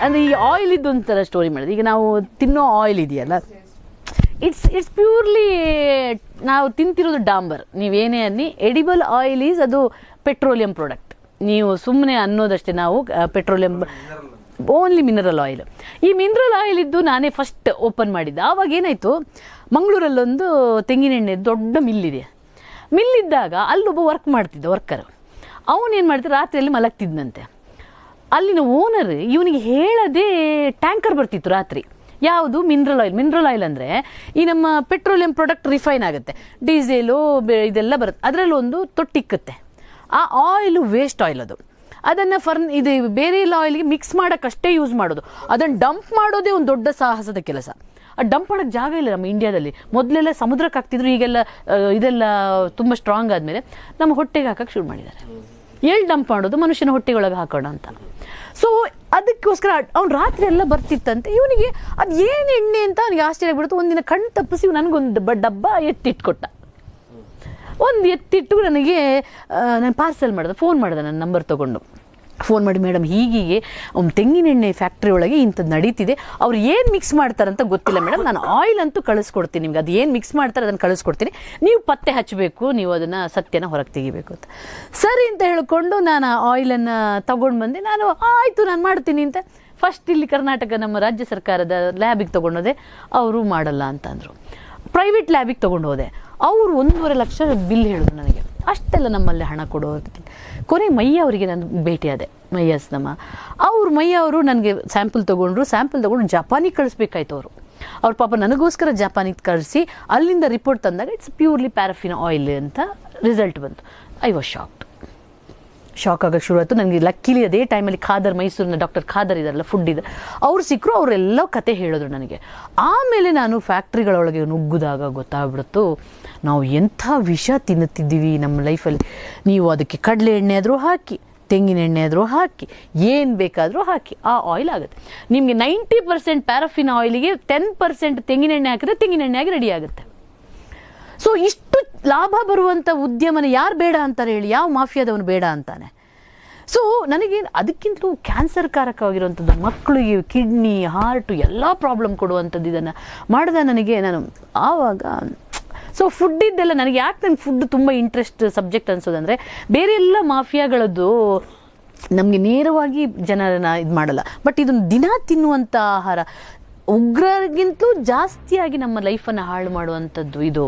ಅಂದರೆ ಈ ಆಯಿಲ್ ಇದ್ದು ಒಂಥರ ಸ್ಟೋರಿ ಮಾಡಿದೆ. ಈಗ ನಾವು ತಿನ್ನೋ ಆಯಿಲ್ ಇದೆಯಲ್ಲ, ಇಟ್ಸ್ ಪ್ಯೂರ್ಲಿ ನಾವು ತಿಂತಿರೋದು ಡಾಂಬರ್. ನೀವೇನೇ ಅನ್ನಿ, ಎಡಿಬಲ್ ಆಯಿಲ್ ಈಸ್ ಅದು ಪೆಟ್ರೋಲಿಯಂ ಪ್ರಾಡಕ್ಟ್. ನೀವು ಸುಮ್ಮನೆ ಅನ್ನೋದಷ್ಟೇ. ನಾವು ಪೆಟ್ರೋಲಿಯಂ ಓನ್ಲಿ ಮಿನರಲ್ ಆಯಿಲ್. ಈ ಮಿನರಲ್ ಆಯಿಲ್ ಇದ್ದು ನಾನೇ ಫಸ್ಟ್ ಓಪನ್ ಮಾಡಿದ್ದೆ. ಆವಾಗ ಏನಾಯಿತು, ಮಂಗಳೂರಲ್ಲೊಂದು ತೆಂಗಿನೆಣ್ಣೆ ದೊಡ್ಡ ಮಿಲ್ಲಿದೆ. ಮಿಲ್ಲಿದ್ದಾಗ ಅಲ್ಲೊಬ್ಬ ವರ್ಕ್ ಮಾಡ್ತಿದ್ದ ವರ್ಕರ್. ಅವನೇನು ಮಾಡ್ತಿದ್ದ, ರಾತ್ರಿಯಲ್ಲಿ ಮಲಗ್ತಿದ್ದಂತೆ. ಅಲ್ಲಿನ ಓನರ್ ಇವನಿಗೆ ಹೇಳದೆ ಟ್ಯಾಂಕರ್ ಬರ್ತಿತ್ತು ರಾತ್ರಿ. ಯಾವುದು? Mineral oil. ಮಿನರಲ್ ಆಯಿಲ್ ಅಂದರೆ ಈ ನಮ್ಮ ಪೆಟ್ರೋಲಿಯಂ ಪ್ರಾಡಕ್ಟ್ ರಿಫೈನ್ ಆಗುತ್ತೆ, ಡೀಸೆಲು ಇದೆಲ್ಲ ಬರುತ್ತೆ, ಅದರಲ್ಲೊಂದು ತೊಟ್ಟಿಕ್ಕತ್ತೆ. ಆ ಆಯಿಲು ವೇಸ್ಟ್ ಆಯಿಲ್ ಅದು. ಅದನ್ನು ಇದು ಬೇರೆ ಎಲ್ಲ ಆಯಿಲ್ಗೆ ಮಿಕ್ಸ್ ಮಾಡೋಕ್ಕಷ್ಟೇ ಯೂಸ್ ಮಾಡೋದು. ಅದನ್ನು ಡಂಪ್ ಮಾಡೋದೇ ಒಂದು ದೊಡ್ಡ ಸಾಹಸದ ಕೆಲಸ. ಅದು ಡಂಪ್ ಮಾಡೋಕ್ಕೆ ಜಾಗ ಇಲ್ಲ ನಮ್ಮ ಇಂಡಿಯಾದಲ್ಲಿ. ಮೊದಲೆಲ್ಲ ಸಮುದ್ರಕ್ಕೆ ಹಾಕ್ತಿದ್ರು, ಈಗೆಲ್ಲ ಇದೆಲ್ಲ ತುಂಬ ಸ್ಟ್ರಾಂಗ್ ಆದಮೇಲೆ ನಮ್ಮ ಹೊಟ್ಟೆಗೆ ಹಾಕಕ್ಕೆ ಶುರು ಮಾಡಿದ್ದಾರೆ. ಎಲ್ಲಿ ಡಂಪ್ ಮಾಡೋದು? ಮನುಷ್ಯನ ಹೊಟ್ಟೆಗೊಳಗೆ ಹಾಕೋಣ ಅಂತ. ಸೊ ಅದಕ್ಕೋಸ್ಕರ ಅವ್ನು ರಾತ್ರಿ ಎಲ್ಲ ಬರ್ತಿತ್ತಂತೆ. ಇವನಿಗೆ ಅದು ಏನು ಎಣ್ಣೆ ಅಂತ ಅವನಿಗೆ ಆಶ್ಚರ್ಯ ಆಗ್ಬಿಡ್ತು. ಒಂದಿನ ಕಣ್ಣು ತಪ್ಪಿಸಿ ನನಗೊಂದು ಡಬ್ಬ ಎತ್ತಿಟ್ಕೊಟ್ಟ. ಒಂದು ಎತ್ತಿಟ್ಟು ನನಗೆ ನಾನು ಪಾರ್ಸೆಲ್ ಮಾಡಿದೆ. ಫೋನ್ ಮಾಡಿದೆ, ನನ್ನ ನಂಬರ್ ತೊಗೊಂಡು ಫೋನ್ ಮಾಡಿ, ಮೇಡಮ್ ಹೀಗೀಗೆ ತೆಂಗಿನೆಣ್ಣೆ ಫ್ಯಾಕ್ಟ್ರಿ ಒಳಗೆ ಇಂಥದ್ದು ನಡೀತಿದೆ, ಅವ್ರು ಏನು ಮಿಕ್ಸ್ ಮಾಡ್ತಾರಂತ ಗೊತ್ತಿಲ್ಲ ಮೇಡಮ್, ನಾನು ಆಯಿಲ್ ಅಂತೂ ಕಳಿಸ್ಕೊಡ್ತೀನಿ ನಿಮ್ಗೆ, ಅದು ಏನು ಮಿಕ್ಸ್ ಮಾಡ್ತಾರೆ ಅದನ್ನು ಕಳಿಸ್ಕೊಡ್ತೀನಿ, ನೀವು ಪತ್ತೆ ಹಚ್ಚಬೇಕು, ನೀವು ಅದನ್ನು ಸತ್ಯನ ಹೊರಗೆ ತೆಗಿಬೇಕು ಅಂತ. ಸರಿ ಅಂತ ಹೇಳಿಕೊಂಡು ನಾನು ಆಯಿಲನ್ನು ತಗೊಂಡು ಬಂದೆ. ನಾನು ಆಯಿತು ನಾನು ಮಾಡ್ತೀನಿ ಅಂತ ಫಸ್ಟ್ ಇಲ್ಲಿ ಕರ್ನಾಟಕ ನಮ್ಮ ರಾಜ್ಯ ಸರ್ಕಾರದ ಲ್ಯಾಬಿಗೆ ತೊಗೊಂಡೋದೆ. ಅವರು ಮಾಡಲ್ಲ ಅಂತಂದರು. ಪ್ರೈವೇಟ್ ಲ್ಯಾಬಿಗೆ ತೊಗೊಂಡು ಹೋದೆ. ಅವರು 1.5 ಲಕ್ಷ ಬಿಲ್ ಹೇಳಿದ್ರು ನನಗೆ. ಅಷ್ಟೆಲ್ಲ ನಮ್ಮಲ್ಲಿ ಹಣ ಕೊಡೋದಕ್ಕೆ. ಕೊನೆ ಮಯ್ಯ ಅವರಿಗೆ ನಾನು ಭೇಟಿಯಾದೆ, ಮಯ್ಯಸ್ ನಮ್ಮ ಅವರು. ಮಯ್ಯ ಅವರು ನನಗೆ ಸ್ಯಾಂಪಲ್ ತೊಗೊಂಡು ಜಪಾನಿಗೆ ಕಳಿಸ್ಬೇಕಾಯ್ತು. ಅವ್ರು ಪಾಪ ನನಗೋಸ್ಕರ ಜಪಾನಿಗೆ ಕಳಿಸಿ ಅಲ್ಲಿಂದ ರಿಪೋರ್ಟ್ ತಂದಾಗ ಇಟ್ಸ್ ಪ್ಯೂರ್ಲಿ ಪ್ಯಾರಾಫಿನ್ ಆಯಿಲ್ ಅಂತ ರಿಸಲ್ಟ್ ಬಂತು. ಐ ವಾಸ್ ಶಾಕ್ ಆಗೋಕ್ಕೆ ಶುರು ಆಯಿತು ನನಗೆ. ಲಕ್ಕಿಲಿ ಅದೇ ಟೈಮಲ್ಲಿ ಖಾದರ್, ಮೈಸೂರಿನ ಡಾಕ್ಟರ್ ಖಾದರ್ ಇದಾರಲ್ಲ, ಫುಡ್ ಇದೆ, ಅವ್ರು ಸಿಕ್ಕರು. ಅವರೆಲ್ಲ ಕತೆ ಹೇಳಿದ್ರು ನನಗೆ. ಆಮೇಲೆ ನಾನು ಫ್ಯಾಕ್ಟ್ರಿಗಳೊಳಗೆ ನುಗ್ಗಿದಾಗ ಗೊತ್ತಾಗ್ಬಿಡ್ತು ನಾವು ಎಂಥ ವಿಷ ತಿನ್ನುತ್ತಿದ್ದೀವಿ ನಮ್ಮ ಲೈಫಲ್ಲಿ. ನೀವು ಅದಕ್ಕೆ ಕಡಲೆ ಎಣ್ಣೆ ಆದರೂ ಹಾಕಿ, ತೆಂಗಿನ ಎಣ್ಣೆ ಆದರೂ ಹಾಕಿ, ಏನು ಬೇಕಾದರೂ ಹಾಕಿ, ಆ ಆಯಿಲ್ ಆಗುತ್ತೆ. ನಿಮಗೆ 90% ಪ್ಯಾರಾಫಿನ್ ಆಯಿಲಿಗೆ 10% ತೆಂಗಿನ ಎಣ್ಣೆ ಹಾಕಿದ್ರೆ ತೆಂಗಿನ ಎಣ್ಣೆ ಆಗಿ ರೆಡಿ ಆಗುತ್ತೆ. ಸೊ ಇಷ್ಟು ಲಾಭ ಬರುವಂಥ ಉದ್ಯಮನ ಯಾರು ಬೇಡ ಅಂತಾರೆ ಹೇಳಿ? ಯಾವ ಮಾಫಿಯಾದವನು ಬೇಡ ಅಂತಾನೆ? ಸೊ ನನಗೆ ಅದಕ್ಕಿಂತಲೂ ಕ್ಯಾನ್ಸರ್ ಕಾರಕವಾಗಿರುವಂಥದ್ದು, ಮಕ್ಕಳಿಗೆ ಕಿಡ್ನಿ, ಹಾರ್ಟು ಎಲ್ಲ ಪ್ರಾಬ್ಲಮ್ ಕೊಡುವಂಥದ್ದು ಇದನ್ನು ಮಾಡಿದ ನನಗೆ ನಾನು ಆವಾಗ. ಸೊ ಫುಡ್ ಇದ್ದೆಲ್ಲ ನನಗೆ ಫುಡ್ ತುಂಬ ಇಂಟ್ರೆಸ್ಟ್ ಸಬ್ಜೆಕ್ಟ್ ಅನ್ಸೋದಂದರೆ, ಬೇರೆ ಎಲ್ಲ ಮಾಫಿಯಾಗಳದ್ದು ನಮಗೆ ನೇರವಾಗಿ ಜನರನ್ನ ಇದು ಮಾಡಲ್ಲ, ಬಟ್ ಇದನ್ನು ದಿನ ತಿನ್ನುವಂಥ ಆಹಾರ ಉಗ್ರರಿಗಿಂತಲೂ ಜಾಸ್ತಿಯಾಗಿ ನಮ್ಮ ಲೈಫನ್ನು ಹಾಳು ಮಾಡುವಂಥದ್ದು ಇದು.